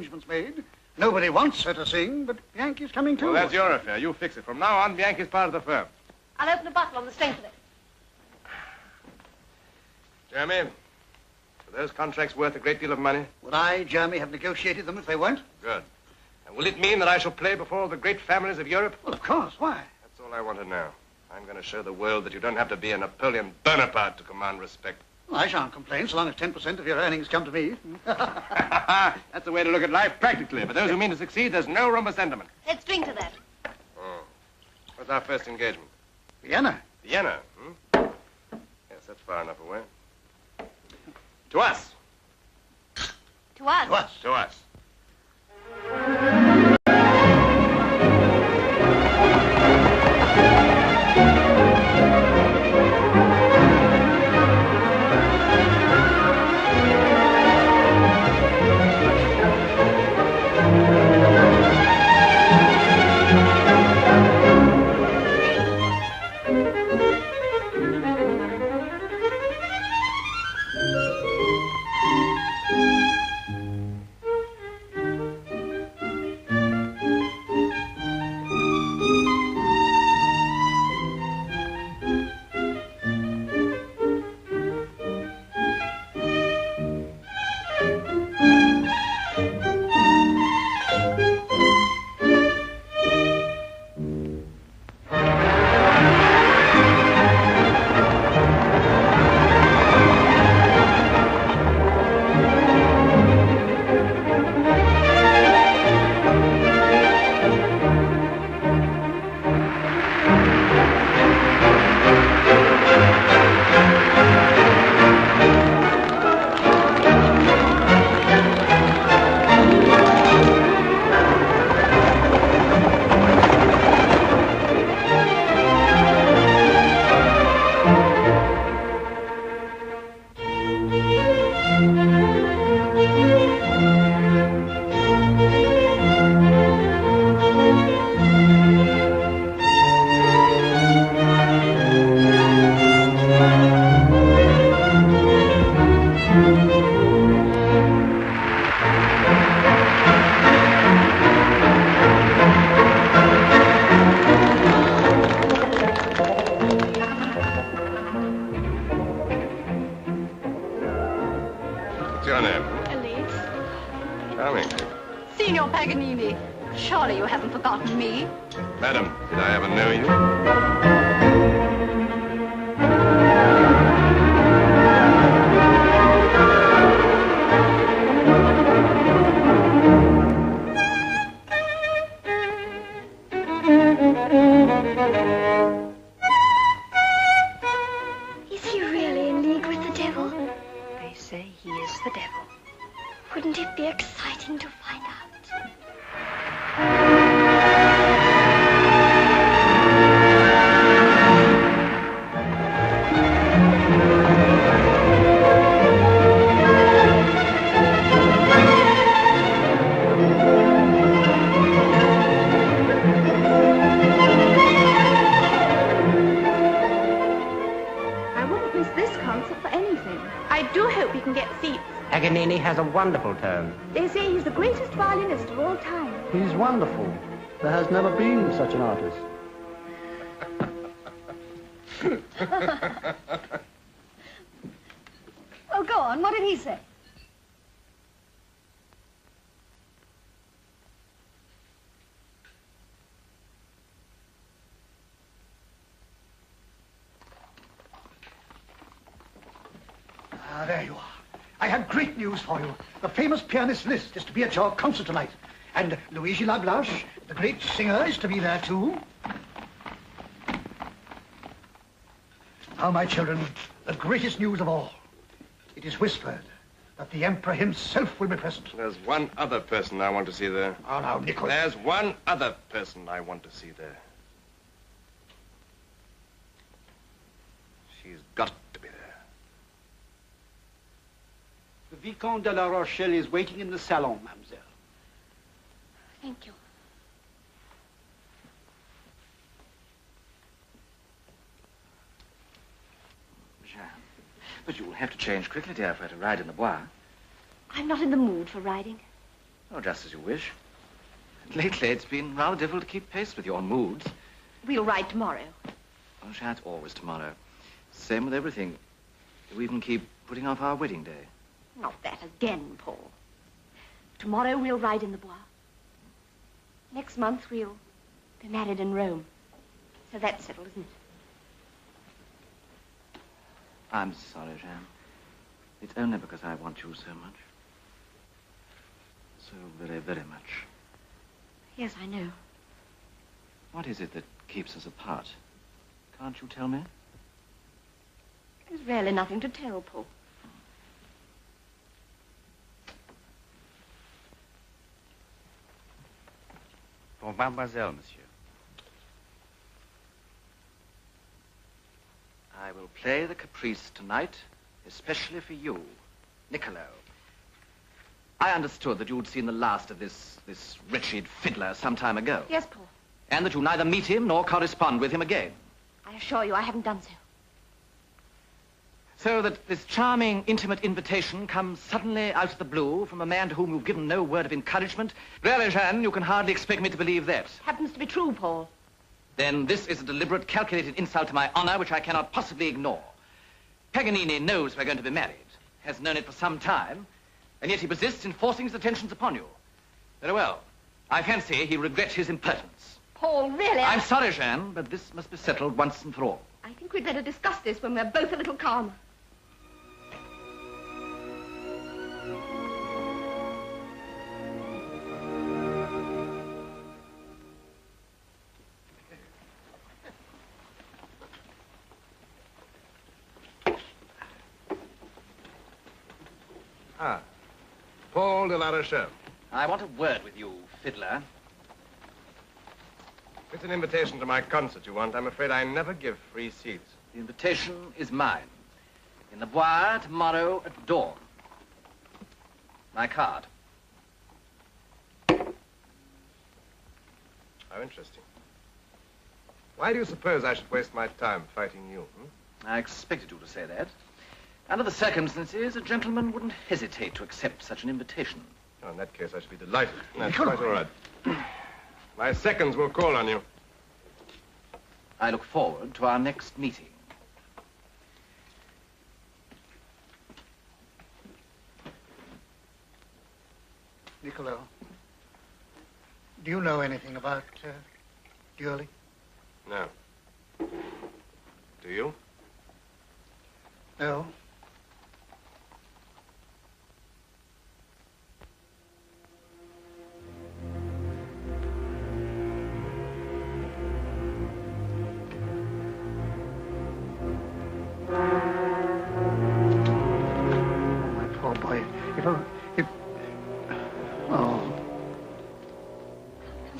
arrangements made. Nobody wants her to sing, but Bianchi's coming too. Well, that's your affair. You fix it. From now on, Bianchi's part of the firm. I'll open a bottle on the strength of it. Jeremy, are those contracts worth a great deal of money? Would I, Jeremy, have negotiated them if they weren't? Good. And will it mean that I shall play before all the great families of Europe? Well, of course. Why? That's all I want to know. I'm going to show the world that you don't have to be a Napoleon Bonaparte to command respect. Well, I shan't complain so long as 10% of your earnings come to me. That's the way to look at life practically. For those who mean to succeed, there's no room for sentiment. Let's drink to that. Oh. What's our first engagement? Vienna. Vienna, Yes, that's far enough away. To us. To us. To us. To us. What's your name? Elise. Charming. Signor Paganini, surely you haven't forgotten me. Madam, did I ever know you? Is he really in league with the devil? They say he is the devil. Wouldn't it be exciting to find out? I wouldn't miss this concert for anything. I do hope we can get seats. Paganini has a wonderful tone. They say he's the greatest violinist of all time. He's wonderful. There has never been such an artist. Well, go on. What did he say? Ah, there you are. I have great news for you. The famous pianist Liszt is to be at your concert tonight. And Luigi Lablache, the great singer, is to be there too. Now, my children, the greatest news of all. It is whispered that the Emperor himself will be present. There's one other person I want to see there. Oh, now, Nicholas. There's one other person I want to see there. She's got to be there. The Vicomte de la Rochelle is waiting in the salon, mademoiselle. Thank you. Jean, but you'll have to change quickly, dear, for her to ride in the Bois. I'm not in the mood for riding. Oh, just as you wish. Lately, it's been rather difficult to keep pace with your moods. We'll ride tomorrow. Oh, that's always tomorrow. Same with everything. We even keep putting off our wedding day. Not that again, Paul. Tomorrow we'll ride in the Bois. Next month we'll be married in Rome. So that's settled, isn't it? I'm sorry, Jeanne. It's only because I want you so much. So very, very much. Yes, I know. What is it that keeps us apart? Can't you tell me? There's really nothing to tell, Paul. For Mademoiselle, monsieur. I will play the caprice tonight, especially for you, Niccolo. I understood that you'd seen the last of this wretched fiddler some time ago. Yes, Paul. And that you neither meet him nor correspond with him again. I assure you I haven't done so. So that this charming, intimate invitation comes suddenly out of the blue from a man to whom you've given no word of encouragement. Really, Jeanne, you can hardly expect me to believe that. Happens to be true, Paul. Then this is a deliberate, calculated insult to my honor, which I cannot possibly ignore. Paganini knows we're going to be married, has known it for some time, and yet he persists in forcing his attentions upon you. Very well. I fancy he regrets his impertinence. Paul, really? I'm sorry, Jeanne, but this must be settled once and for all. I think we'd better discuss this when we're both a little calmer. Ah, Paul de la Rochelle. I want a word with you, fiddler. If it's an invitation to my concert you want, I'm afraid I never give free seats. The invitation is mine. In the Bois tomorrow at dawn. My card. How interesting. Why do you suppose I should waste my time fighting you? I expected you to say that. Under the circumstances, a gentleman wouldn't hesitate to accept such an invitation. Oh, in that case, I should be delighted. That's quite all right. My seconds will call on you. I look forward to our next meeting. Niccolo, do you know anything about dueling? No. Do you? No.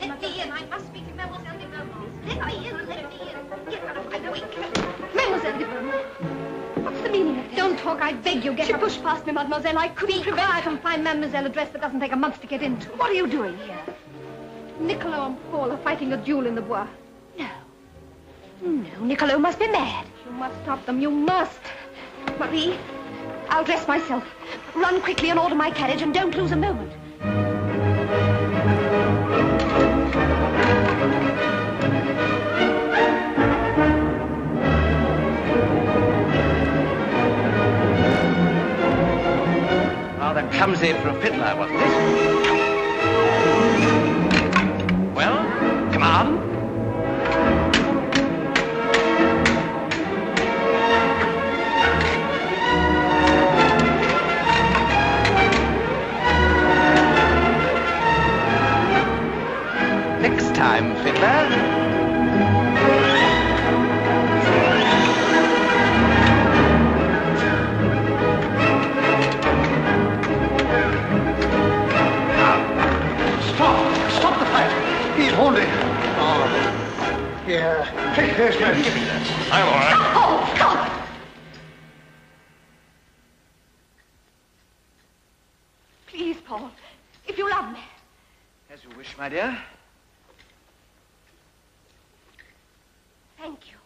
Let me in. I must speak to Mademoiselle de Beaumont. Let me in. Let me in. Get out of my way. Mademoiselle de Beaumont. What's the meaning of this? Don't talk, I beg you. She pushed past me, Mademoiselle. I couldn't prevent her. I can find Mademoiselle a dress that doesn't take a month to get into. What are you doing here? Niccolo and Paul are fighting a duel in the Bois. No. No, Niccolo must be mad. You must stop them. You must. Marie, I'll dress myself. Run quickly and order my carriage, and don't lose a moment. Rather clumsy for a fiddler, wasn't it? Well, come on. Next time, fiddler. Stop the fight. He's wounded. Oh, yeah. Take this, man. Give me that. I'm all right. Oh, stop! Please, Paul, if you love me. As you wish, my dear. Thank you.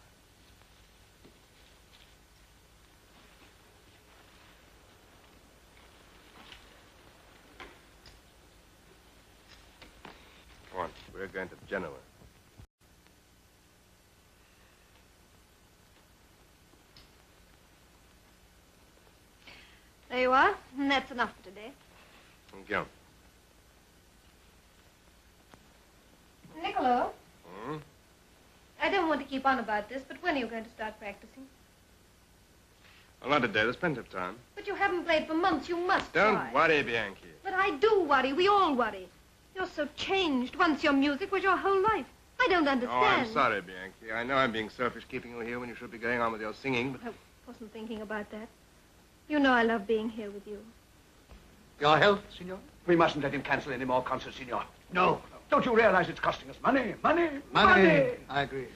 We're going to Genoa. There you are, and that's enough for today. Thank you. Niccolo, Hmm? I don't want to keep on about this, but when are you going to start practicing? Well, not today. There's plenty of time. But you haven't played for months. You must Don't try. worry, Bianchi. But I do worry. We all worry. You're so changed. Once your music was your whole life. I don't understand. Oh, I'm sorry, Bianchi. I know I'm being selfish keeping you here when you should be going on with your singing, but... I wasn't thinking about that. You know I love being here with you. Your health, Signor? We mustn't let him cancel any more concerts, Signor. No. Don't you realize it's costing us money? Money! Money. I agree.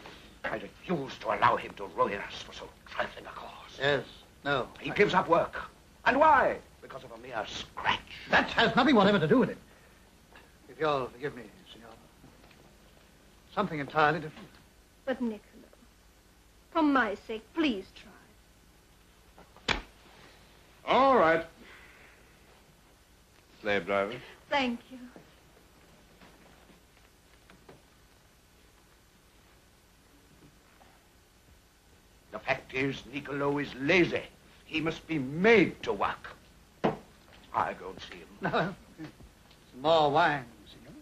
I refuse to allow him to ruin us for so trifling a cause. Yes. No. He gives up work. And why? Because of a mere scratch. That has nothing whatever to do with it. If you'll forgive me, Signor. Something entirely different. But, Niccolo, for my sake, please try. All right. Slave driver. Thank you. The fact is, Niccolo is lazy. He must be made to work. I'll go and see him. No. Some more wine, Signor.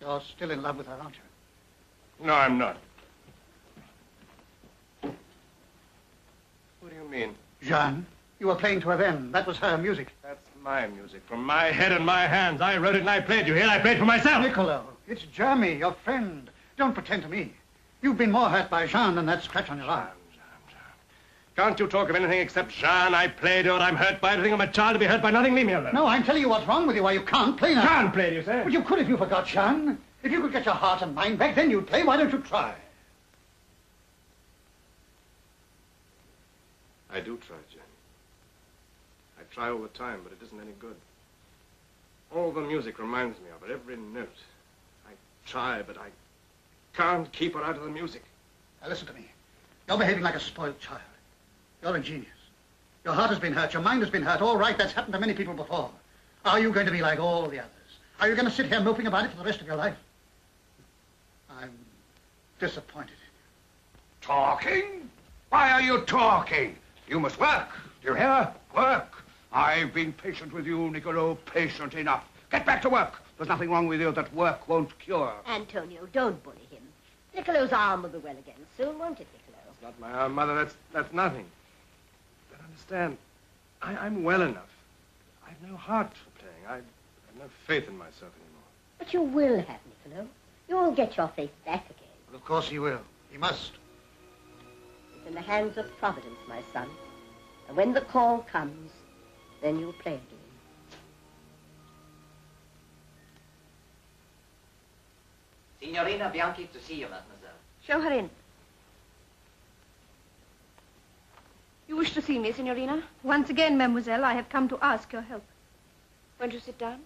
You're still in love with her, aren't you? No, I'm not. What do you mean? Jeanne, you were playing to her then. That was her music. That's my music, from my head and my hands. I wrote it and I played. You hear? I played for myself. Niccolo, it's Jeremy, your friend. Don't pretend to me. You've been more hurt by Jeanne than that scratch on your arm. Can't you talk of anything except Jeanne? I played her, I'm hurt by everything. I'm a child to be hurt by nothing. Leave me alone. No, I'm telling you what's wrong with you, why you can't play now. Jeanne played, you say? But you could if you forgot, Jeanne. If you could get your heart and mind back, then you'd play. Why don't you try? I do try, Jane. I try all the time, but it isn't any good. All the music reminds me of it, every note. I try, but I can't keep her out of the music. Now listen to me. You're behaving like a spoiled child. You're ingenious. Your heart has been hurt, your mind has been hurt. All right, that's happened to many people before. Are you going to be like all the others? Are you going to sit here moping about it for the rest of your life? I'm disappointed in you. Talking? Why are you talking? You must work. Do you hear? Work. I've been patient with you, Niccolo, patient enough. Get back to work. There's nothing wrong with you that work won't cure. Antonio, don't bully him. Niccolo's arm will be well again soon, won't it, Niccolo? It's not my arm, Mother. That's nothing. You don't understand. I'm well enough. I've no heart for playing. I've no faith in myself anymore. But you will have, Niccolo. You'll get your faith back again. Well, of course he will. He must. It's in the hands of Providence, my son. And when the call comes, then you'll play again. Signorina Bianchi to see you, mademoiselle. Show her in. You wish to see me, Signorina? Once again, mademoiselle, I have come to ask your help. Won't you sit down?